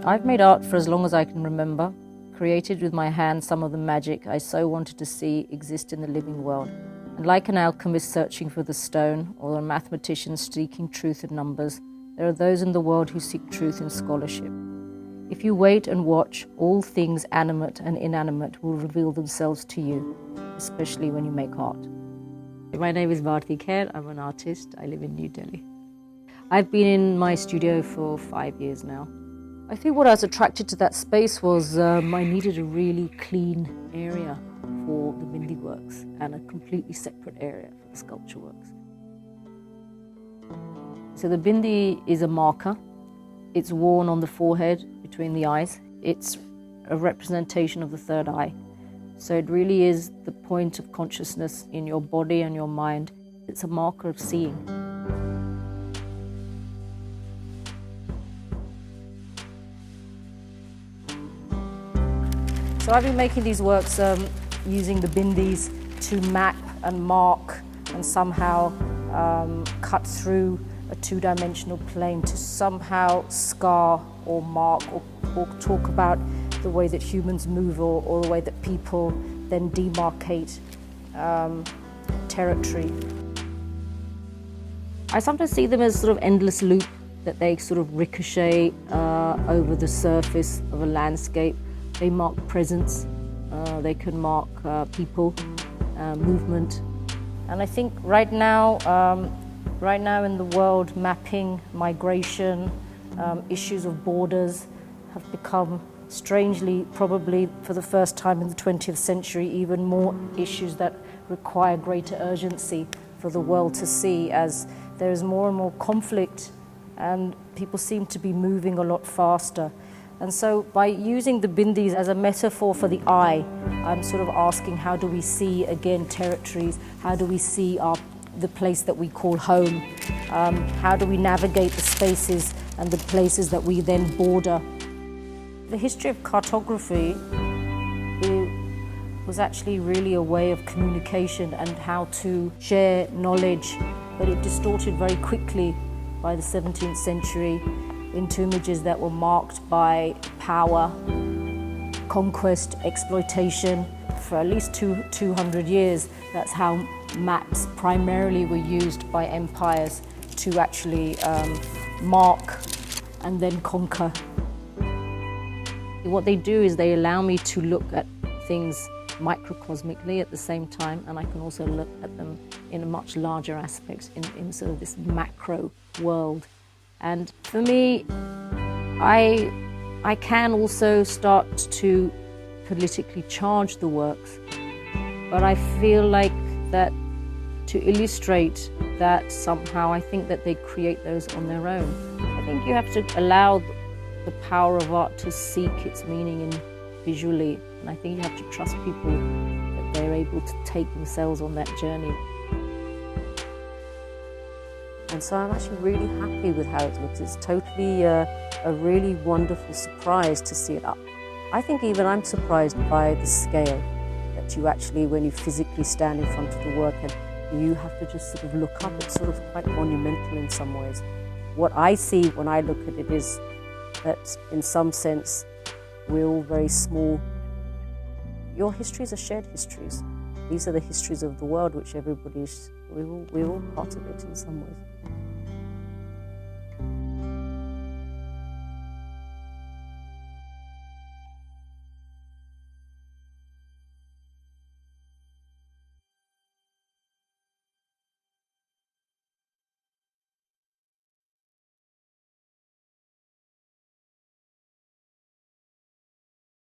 I've made art for as long as I can remember, created with my hands some of the magic I so wanted to see exist in the living world. And like an alchemist searching for the stone, or a mathematician seeking truth in numbers, there are those in the world who seek truth in scholarship. If you wait and watch, all things animate and inanimate will reveal themselves to you, especially when you make art. My name is Bharti Kher. I'm an artist. I live in New Delhi. I've been in my studio for 5 years now. I think what I was attracted to that space was I needed a really clean area for the bindi works and a completely separate area for the sculpture works. So the bindi is a marker. It's worn on the forehead between the eyes. It's a representation of the third eye. So it really is the point of consciousness in your body and your mind. It's a marker of seeing. So I've been making these works using the bindis to map and mark and somehow cut through a two-dimensional plane to somehow scar or mark or talk about the way that humans move or the way that people then demarcate territory. I sometimes see them as sort of endless loop, that they sort of ricochet over the surface of a landscape. They mark presence, they can mark people, movement. And I think right now in the world, mapping, migration, issues of borders have become strangely, probably for the first time in the 20th century, even more issues that require greater urgency for the world to see, as there is more and more conflict and people seem to be moving a lot faster. And so by using the bindis as a metaphor for the eye, I'm sort of asking, how do we see, again, territories? How do we see the place that we call home? How do we navigate the spaces and the places that we then border? The history of cartography was actually really a way of communication and how to share knowledge, but it distorted very quickly by the 17th century into images that were marked by power, conquest, exploitation. For at least 200 years, that's how maps primarily were used by empires to actually mark and then conquer. What they do is they allow me to look at things microcosmically at the same time, and I can also look at them in a much larger aspects in sort of this macro world. And for me, I can also start to politically charge the works, but I feel like that to illustrate that somehow, I think that they create those on their own. I think you have to allow the power of art to seek its meaning visually, and I think you have to trust people that they're able to take themselves on that journey. And so I'm actually really happy with how it looks. It's totally a really wonderful surprise to see it up. I think even I'm surprised by the scale that you actually, when you physically stand in front of the work and you have to just sort of look up, it's sort of quite monumental in some ways. What I see when I look at it is that in some sense we're all very small. Your histories are shared histories. These are the histories of the world which we're all part of it in some ways.